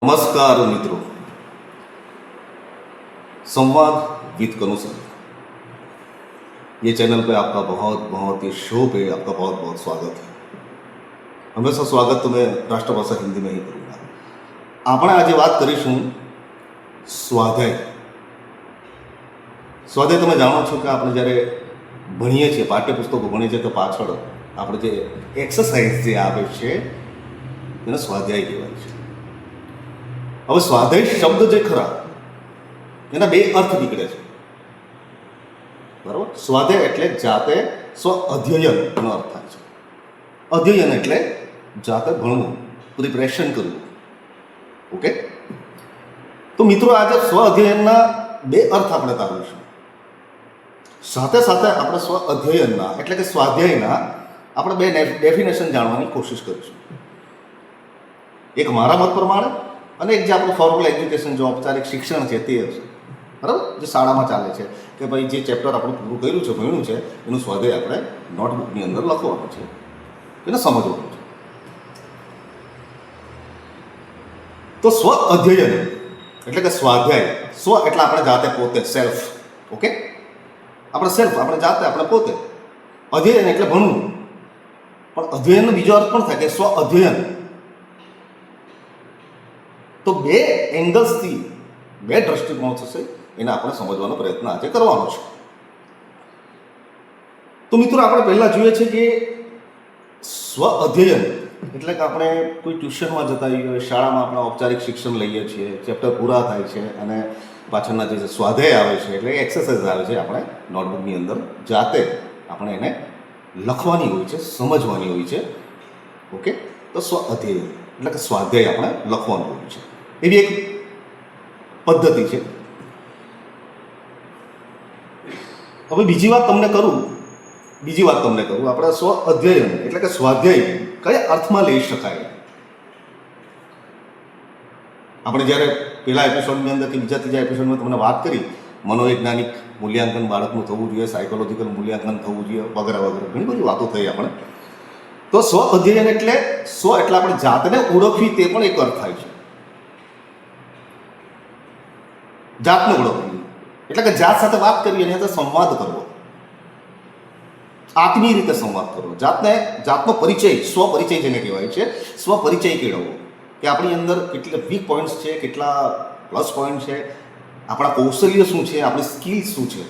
नमस्कार मित्रों, संवाद विद कनु सर, ये चैनल पे आपका बहुत बहुत ये शो पे आपका बहुत बहुत स्वागत है। हमेशा स्वागत तो मैं राष्ट्रभाषा हिंदी में ही करूँगा। આપણે આજે વાત કરીશું સ્વાધ્યાય। સ્વાધ્યાય તમે જાણો છો કે આપણે જ્યારે ભણીએ છીએ, પાઠ્યપુસ્તકો ભણીએ છીએ તો પાછળ આપણે જે એક્સરસાઇઝ જે આવે છે એને સ્વાધ્યાય કહેવાય છે। હવે સ્વાધ્યાય શબ્દ જે ખરા એના બે અર્થ નીકળે છે, બરાબર। સ્વાધ્યાય એટલે જાતે સ્વ અધ્યયનનો અર્થ થાય છે। અધ્યયન એટલે જાતે ભણવું, પ્રિપરેશન કરવું, ઓકે। તો મિત્રો આજે સ્વ અધ્યયનના બે અર્થ આપણે તારવીશું, સાથે સાથે આપણે સ્વ અધ્યયનના એટલે કે સ્વાધ્યાયના આપણે બે ડેફિનેશન જાણવાની કોશિશ કરીશું। એક મારા મત પ્રમાણે અને એક જે આપણું ફોર્મલ એજ્યુકેશન, જે ઔપચારિક શિક્ષણ છે તે હશે, બરાબર, જે શાળામાં ચાલે છે કે ભાઈ જે ચેપ્ટર આપણે પૂરું કર્યું છે, ભણ્યું છે, એનું સ્વાધ્યાય આપણે નોટબુકની અંદર લખવાનું છે, એને સમજવાનું છે। તો સ્વ અધ્યયન એટલે કે સ્વાધ્યાય, સ્વ એટલે આપણે જાતે, પોતે, સેલ્ફ, ઓકે, આપણે સેલ્ફ, આપણે જાતે, આપણે પોતે। અધ્યયન એટલે ભણવું, પણ અધ્યયનનો બીજો અર્થ પણ થાય કે સ્વ અધ્યયન। તો બે એંગલ્સથી, બે દ્રષ્ટિકોણ થશે, એને આપણે સમજવાનો પ્રયત્ન આજે કરવાનો છે। તો મિત્રો આપણે પહેલાં જોઈએ છે કે સ્વ અધ્યયન એટલે કે આપણે કોઈ ટ્યુશનમાં જતા હોઈએ, શાળામાં આપણે ઔપચારિક શિક્ષણ લઈએ છીએ, ચેપ્ટર પૂરા થાય છે અને પાછળના જે સ્વાધ્યાય આવે છે એટલે એક્સરસાઇઝ આવે છે, આપણે નોટબુકની અંદર જાતે આપણે એને લખવાની હોય છે, સમજવાની હોય છે, ઓકે। તો સ્વ અધ્યયન એટલે કે સ્વાધ્યાય આપણે લખવાનું હોય છે, એવી એક પદ્ધતિ છે। હવે બીજી વાત તમને કરું, આપણે સ્વ અધ્યયન એટલે કે સ્વાધ્યાય કયા અર્થમાં લઈ શકાય। આપણે જ્યારે પહેલા એપિસોડની અંદર કે બીજા ત્રીજા એપિસોડમાં તમને વાત કરી, મનોવૈજ્ઞાનિક મૂલ્યાંકન બાળકનું થવું જોઈએ, સાયકોલોજીકલ મૂલ્યાંકન થવું જોઈએ, વગેરે વગેરે ઘણી બધી વાતો થઈ આપણે। તો સ્વ અધ્યયન એટલે સ્વ એટલે આપણે જાતને ઓળખવી, તે પણ એક અર્થ થાય છે। જાતને ઓળખવી એટલે કે જાત સાથે વાત કરવી, એની સાથે સંવાદ કરવો, આત્મીય રીતે સંવાદ કરવો, જાતનો પરિચય, સ્વ પરિચય જેને કહેવાય છે, સ્વ પરિચય કેળવવો કે આપણી અંદર કેટલા વીક પોઈન્ટ્સ છે, કેટલા પ્લસ પોઈન્ટ છે, આપણા કૌશલ્ય શું છે, આપણી સ્કિલ શું છે,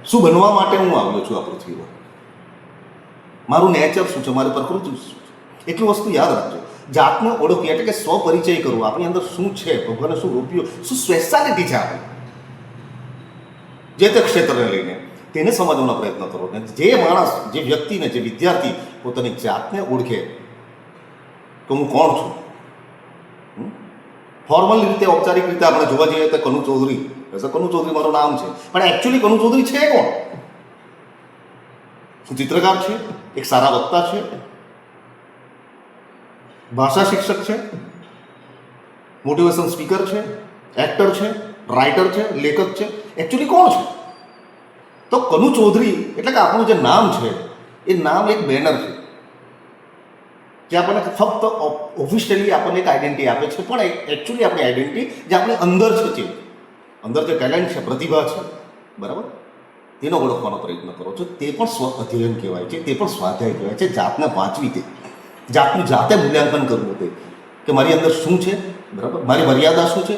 શું બનવા માટે હું આવ્યો છું આ પૃથ્વી પર, મારું નેચર શું છે, મારી પ્રકૃતિ શું છે, એટલી વસ્તુ યાદ રાખજો। જાતને ઓળખવી એટલે કે સ્વ પરિચય કરવો, આપણી અંદર શું છે, ભગવાને શું રોપ્યું, શું સ્પેશિયાલિટી છે આપણી જે તે ક્ષેત્રને લઈને, તેને સમજવાનો પ્રયત્ન કરો। ને જે માણસ, જે વ્યક્તિને, જે વિદ્યાર્થી પોતાની જાતને ઓળખે કે હું કોણ છું, ફોર્મલ રીતે, ઔપચારિક રીતે આપણે જોવા જઈએ તો કનુ ચૌધરી, કનુ ચૌધરી મારું નામ છે, પણ એકચ્યુઅલી કનુ ચૌધરી છે કોણ? શું ચિત્રકાર છે, એક સારા વક્તા છે, ભાષા શિક્ષક છે, મોટિવેશન સ્પીકર છે, એક્ટર છે, રાઇટર છે, લેખક છે, એકચ્યુઅલી કોણ છે? તો કનુ ચૌધરી એટલે કે આપણું જે નામ છે એ નામ એક બેનર છે, જે આપણને ફક્ત ઓફિશિયલી આપણને એક આઈડેન્ટિટી આપે છે, પણ એકચ્યુઅલી આપણી આઈડેન્ટિટી જે આપણી અંદર છે, અંદર જે ટેલેન્ટ છે, પ્રતિભા છે, બરાબર, તેનો ઓળખવાનો પ્રયત્ન કરો છો, તે પણ સ્વ અધ્યયન કહેવાય છે, તે પણ સ્વાધ્યાય કહેવાય છે। જાતને વાંચવી, તે જાતનું જાતે મૂલ્યાંકન કરવું, તે કે મારી અંદર શું છે, બરાબર, મારી મર્યાદા શું છે,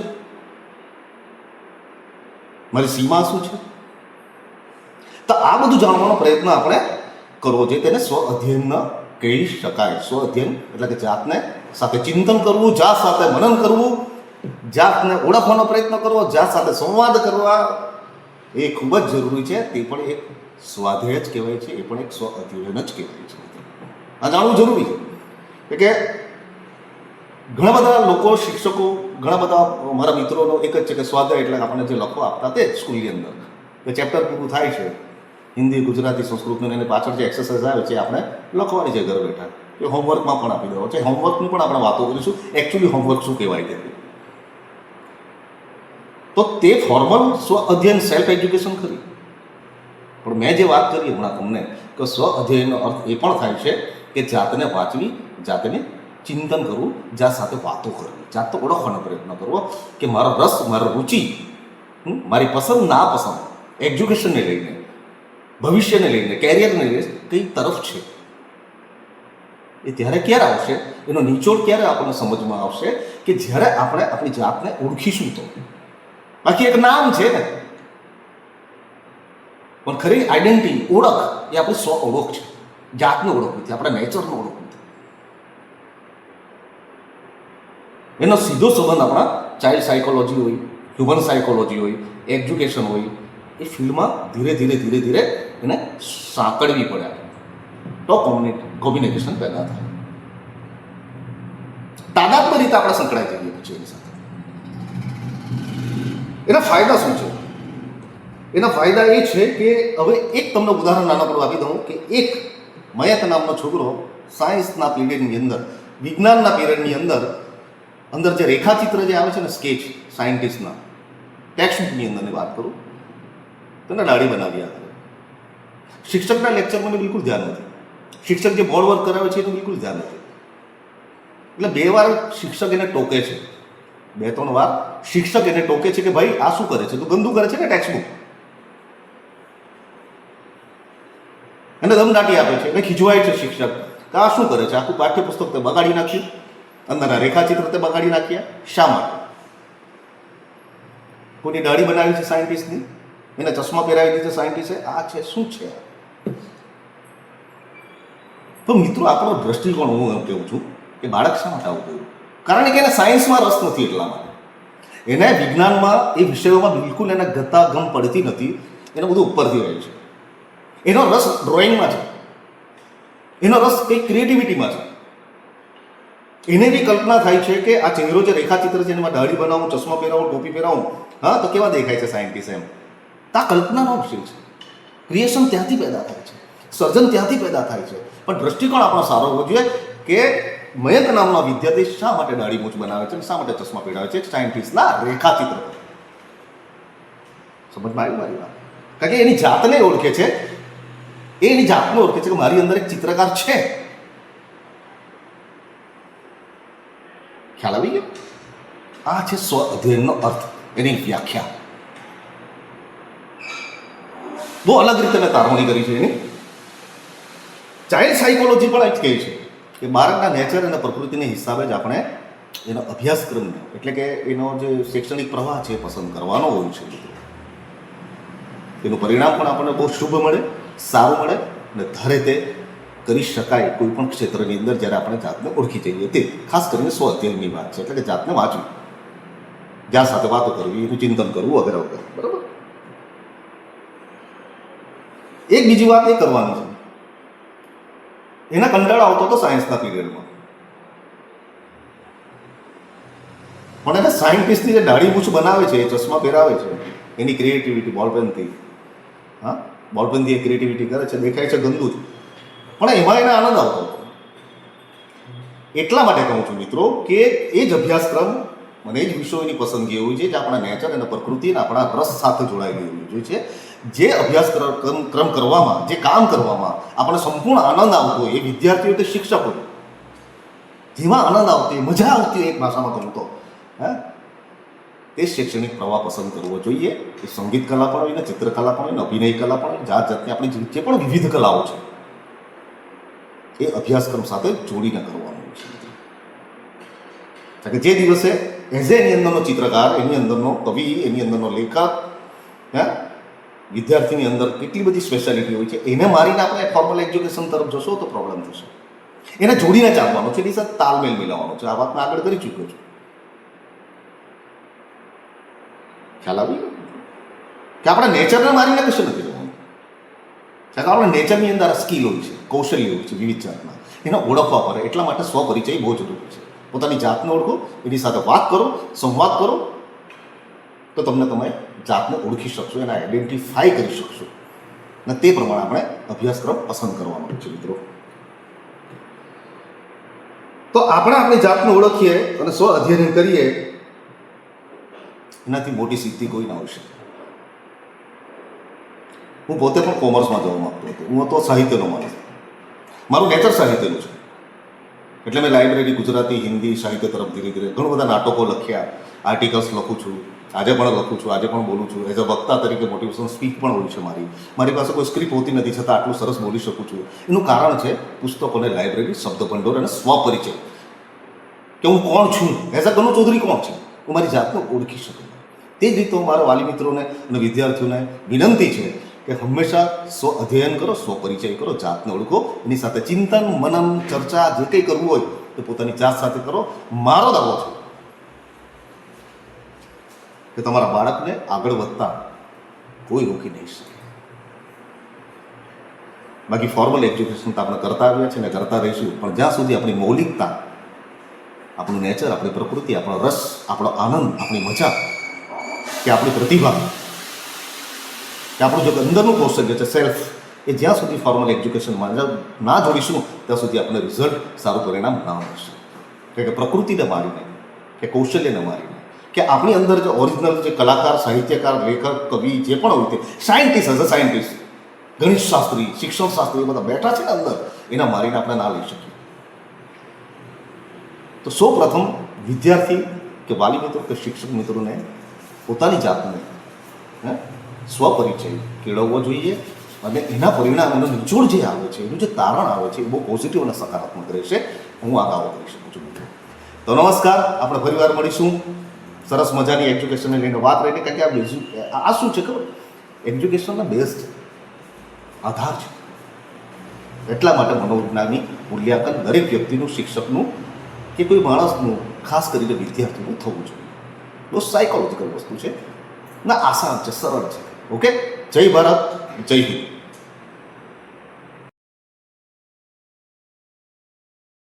મારી સીમા શું છે, તો આ બધું જાણવાનો પ્રયત્ન આપણે કરવો જોઈએ, તેને સ્વ અધ્યયન કહી શકાય। સ્વ અધ્યયન એટલે કે જાતને સાથે ચિંતન કરવું, જાત સાથે મનન કરવું, જાતને ઓળખવાનો પ્રયત્ન કરવો, જાત સાથે સંવાદ કરવા, એ ખૂબ જ જરૂરી છે। તે પણ એક સ્વાધ્યાય જ કહેવાય છે, એ પણ એક સ્વ અધ્યયન જ કહેવાય છે। આ જાણવું જરૂરી છે કે ઘણા બધા લોકો, શિક્ષકો, ઘણા બધા મારા મિત્રોનો એક જ છે કે સ્વાધ્યાય એટલે આપણને જે લખવા આપતા તે સ્કૂલની અંદર કે ચેપ્ટર પૂરું થાય છે, હિન્દી, ગુજરાતી, સંસ્કૃતનું, એની પાછળ જે એક્સરસાઇઝ આવે છે આપણે લખવાની છે ઘર બેઠા, એ હોમવર્કમાં પણ આપી દેવો છે। હોમવર્કની પણ આપણે વાતો કરીશું, એકચ્યુઅલી હોમવર્ક શું કહેવાય તે। તો તે ફોર્મલ સ્વ અધ્યયન, સેલ્ફ એજ્યુકેશન ખરી, પણ મેં જે વાત કરી હમણાં તમને કે સ્વ અધ્યયનનો અર્થ એ પણ થાય છે કે જાતને વાંચવી, જાતને ચિંતન કરવું, જાત સાથે વાતો કરવી, જાતને ઓળખવાનો પ્રયત્ન કરવો કે મારો રસ, મારો રુચિ, મારી પસંદ નાપસંદ, એજ્યુકેશનને લઈને, ભવિષ્યને લઈને, કેરિયરને લઈને કઈ તરફ છે, એ ત્યારે ક્યારે આવશે, એનો નિચોડ ક્યારે આપણને સમજમાં આવશે કે જ્યારે આપણે આપણી જાતને ઓળખીશું તો. બાકી એક નામ છે ને, પણ ખરી આઈડેન્ટિટી, ઓળખ એ આપણી સ્વ ઓળખ છે. જાતને ઓળખ નથી, આપણા નેચરને ઓળખ નથી. એનો સીધો સંબંધ આપણા ચાઇલ્ડ સાયકોલોજી હોય, હ્યુમન સાયકોલોજી હોય, એજ્યુકેશન હોય, એ ફિલ્ડમાં ધીરે ધીરે ધીરે ધીરે એને સાંકળવી પડે તો કોમ્યુનિકેશન પેદા થાય. તાદાત્મ્ય રીતે આપણે સંકળાઈ જઈએ પછી એની સાથે. એના ફાયદા શું છે? એના ફાયદા એ છે કે હવે એક તમને ઉદાહરણ નાનકડું આપી દઉં કે એક મયંક નામનો છોકરો સાયન્સના પીરિયડની અંદર, વિજ્ઞાનના પીરિયડની અંદર જે રેખાચિત્ર જે આવે છે ને, સ્કેચ સાયન્ટિસ્ટના ટેક્સ્ટબુકની અંદરની વાત કરું, તેને દાઢી બનાવી આપે. શિક્ષકના લેક્ચરમાં બિલકુલ ધ્યાન નથી. શિક્ષક જે બોર્ડ વર્ક કરાવે છે એનું બિલકુલ ધ્યાન નથી. એટલે 2 વાર શિક્ષક એને ટોકે છે, 2-3 વાર શિક્ષક એને ટોકે છે કે ભાઈ આ શું કરે છે, તું ગંદુ કરે છે ને ટેક્સ્ટબુક, એને દમદાટી આપે છે. એટલે ખીજવાય છે શિક્ષક કે આ શું કરે છે, આખું પાઠ્યપુસ્તક તે બગાડી નાખ્યું, અંદરના રેખાચિત્ર તે બગાડી નાખ્યા. શા માટે? કોઈની દાઢી બનાવી છે સાયન્ટિસ્ટની, એને ચશ્મા પહેરાવી દીધા સાયન્ટિસ્ટે, આ છે શું છે? તો મિત્રો, આપણો દ્રષ્ટિકોણ હું એમ કહું છું કે બાળક શા માટે આવું કર્યું? કારણ કે એને સાયન્સમાં રસ નથી, એટલા માટે. એને વિજ્ઞાનમાં એ વિષયોમાં બિલકુલ એને ગતાગમ પડતી નથી, એને બધું ઉપરથી રહે છે. એનો રસ ડ્રોઈંગમાં છે, એનો રસ કંઈક ક્રિએટિવિટીમાં છે. એને બી કલ્પના થાય છે કે આ ચહેરો જે રેખાચિત્ર છે એમાં દાઢી બનાવું, ચશ્મા પહેરાવું, ટોપી પહેરાવું, હા તો કેવા દેખાય છે સાયન્ટિસ્ટ એમ. તો આ કલ્પનાનો વિષય છે. ક્રિએશન ત્યાંથી પેદા થાય છે, સર્જન ત્યાંથી પેદા થાય છે. પણ દ્રષ્ટિકોણ આપણો સારો હોવો જોઈએ કે મયંક નામના વિદ્યાર્થી શા માટે દાઢી મૂછ બનાવે છે, શા માટે ચશ્મા પહેરાવે છે સાયન્ટિસ્ટના રેખાચિત્ર પર. સમજમાં આવી મારી વાત? કારણ કે એની જાતને ઓળખે છે, એ એની જાતને ઓળખે છે કે મારી અંદર એક ચિત્રકાર છે. ખ્યાલ આવી ગયો? આ છે સ્વ અધ્યયનનો અર્થ, એની વ્યાખ્યા. બહુ અલગ રીતે મેં તારવણી કરી છે એની. ચાઇલ્ડ સાયકોલોજી પણ જ કહે છે કે બાળકના નેચર અને પ્રકૃતિના હિસાબે જ આપણે એનો અભ્યાસક્રમને, એટલે કે એનો જે શૈક્ષણિક પ્રવાહ છે એ પસંદ કરવાનો હોય છે. એનું પરિણામ પણ આપણને બહુ શુભ મળે, સારું મળે અને ધારે તે કરી શકાય કોઈ પણ ક્ષેત્રની અંદર જ્યારે આપણે જાતને ઓળખી જઈએ. તે ખાસ કરીને સ્વ અધ્યયનની વાત છે, એટલે કે જાતને વાંચવી, જ્યાં સાથે વાતો કરવી, એનું ચિંતન કરવું વગેરે વગેરે. બરાબર. એક બીજી વાત એ કરવાની છે, એના કંટાળો આવતો હતો સાયન્સના પીરિયડમાં, પણ એને સાયન્ટિસ્ટની જે દાઢી મૂછ બનાવે છે, ચશ્મા પહેરાવે છે, એની ક્રિએટિવિટી બોલપેનથી, હા બોલપેનથી એ ક્રિએટિવિટી કરે છે, દેખાય છે ગંદુ જ, પણ એમાં એને આનંદ આવતો હતો. એટલા માટે કહું છું મિત્રો કે એ જ અભ્યાસક્રમ અને એ જ વિષયોની પસંદગી હોવી જોઈએ જે આપણા નેચર અને પ્રકૃતિ અને આપણા રસ સાથે જોડાયેલી હોવી જોઈએ છે. જે અભ્યાસક્રમ કરવામાં, જે કામ કરવામાં આપણને સંપૂર્ણ આનંદ આવતો હોય, એ વિદ્યાર્થીઓ કે શિક્ષકો જેમાં આનંદ આવતો હોય, મજા આવતી હોય, એક ભાષામાં કહું તો, હા, તે શૈક્ષણિક પ્રવાહ પસંદ કરવો જોઈએ. એ સંગીત કલા પણ હોય ને, ચિત્રકલા પણ હોય ને, અભિનય કલા પણ હોય, જાત જાતની આપણી જે પણ વિવિધ કલાઓ છે એ અભ્યાસક્રમ સાથે જોડીને કરવાનું છે. કે જે દિવસે એની અંદરનો ચિત્રકાર, એની અંદરનો કવિ, એની અંદરનો લેખક, હે, વિદ્યાર્થીની અંદર કેટલી બધી સ્પેશિયાલિટી હોય છે, એને મારીને આપણે ફોર્મલ એજ્યુકેશન તરફ જશો તો પ્રોબ્લેમ થશે. એને જોડીને ચાલવાનો છે, એની સાથે તાલમેલ મિલાવવાનો છે. આ વાત મેં આગળ કરી ચૂક્યો છું. ખ્યાલ આવી કે આપણે નેચરને મારીને કશું નથી જવાનું. કારણ કે આપણે નેચરની અંદર સ્કિલ હોય છે, કૌશલ્ય હોય છે વિવિધ જાતના, એને ઓળખવા પડે. એટલા માટે સ્વપરિચય બહુ જરૂરી છે. પોતાની જાતને ઓળખો, એની સાથે વાત કરો, સંવાદ કરો, તો તમે જાતને ઓળખી શકશો, એને આઈડેન્ટિફાઈ કરી શકશો અને તે પ્રમાણે આપણે અભ્યાસક્રમ પસંદ કરવાનો છે મિત્રો. તો આપણે આપણી જાતને ઓળખીએ અને સ્વ અધ્યયન કરીએ, એનાથી મોટી સિદ્ધિ કોઈ ના હોઈ શકે. હું પોતે પણ કોમર્સમાં જવા માંગતો હતો. હું હતો સાહિત્યનો માણસ, મારું નેચર સાહિત્યનું છે. એટલે મેં લાઇબ્રેરી ગુજરાતી હિન્દી સાહિત્ય તરફ ધીરે ધીરે ઘણા બધા નાટકો લખ્યા, આર્ટિકલ્સ લખું છું, આજે પણ લખું છું, આજે પણ બોલું છું. એઝ અ વક્તા તરીકે મોટિવેશન સ્પીચ પણ હોય છે મારી પાસે કોઈ સ્ક્રિપ્ટ હોતી નથી, છતાં આટલું સરસ બોલી શકું છું. એનું કારણ છે પુસ્તકોને લાઇબ્રેરી, શબ્દભંડોળ અને સ્વપરિચય, કે હું કોણ છું, એઝ અ કનુ ચૌધરી કોણ છે, હું મારી જાતને ઓળખી શકું. તે જ રીતે મારા વાલી મિત્રોને અને વિદ્યાર્થીઓને વિનંતી છે કે હંમેશા સ્વ અધ્યયન કરો, સ્વપરિચય કરો, જાતને ઓળખો. એની સાથે ચિંતન, મનન, ચર્ચા જે કંઈ કરવું હોય તે પોતાની જાત સાથે કરો. મારો દાવો છે કે તમારા બાળકને આગળ વધતા કોઈ રોકી નહીં શકે. બાકી ફોર્મલ એજ્યુકેશન તો આપણે કરતા આવ્યા છે ને કરતા રહીશું, પણ જ્યાં સુધી આપણી મૌલિકતા, આપણું નેચર, આપણી પ્રકૃતિ, આપણો રસ, આપણો આનંદ, આપણી મજા, કે આપણી પ્રતિભા, કે આપણું જે અંદરનું કૌશલ્ય છે સેલ્ફ, એ જ્યાં સુધી ફોર્મલ એજ્યુકેશનમાં ના જોડીશું ત્યાં સુધી આપણને રિઝલ્ટ, સારું પરિણામ ના મળશે. કે પ્રકૃતિને મારીને, કે કૌશલ્યને મારીને, કે આપણી અંદર જે ઓરિજિનલ જે કલાકાર, સાહિત્યકાર, લેખક, કવિ જે પણ હોય તે સાયન્ટિસ્ટ, એઝ અ સાયન્ટિસ્ટ, ગણિત શાસ્ત્રી, શિક્ષણ શાસ્ત્રી બધા બેઠા છે ને અંદર, એના મારીને આપણે ના લઈ શકીએ. તો સૌ પ્રથમ વિદ્યાર્થી કે વાલી મિત્રો કે શિક્ષક મિત્રોને પોતાની જાતને સ્વપરિચય કેળવવો જોઈએ, અને એના પરિણામ, એનું નિચોડ જે આવે છે, એનું જે તારણ આવે છે એ બહુ પોઝિટિવ અને સકારાત્મક રહેશે. હું આ દાવો કરી શકું છું મિત્રો. તો નમસ્કાર, આપણે ફરીવાર મળીશું સરસ મજાની એજ્યુકેશનને લઈને વાત રહીને. કારણ કે આ શું છે ખબર, એજ્યુકેશનના બેઝ છે, આધાર છે. એટલા માટે મનોવિજ્ઞાનની મૂલ્યાંકન દરેક વ્યક્તિનું, શિક્ષકનું કે કોઈ માણસનું, ખાસ કરીને વિદ્યાર્થીનું થવું જોઈએ. બહુ સાયકોલોજીકલ વસ્તુ છે ના, આસાન છે, સરળ છે. ઓકે, જય ભારત, જય હિન્દ.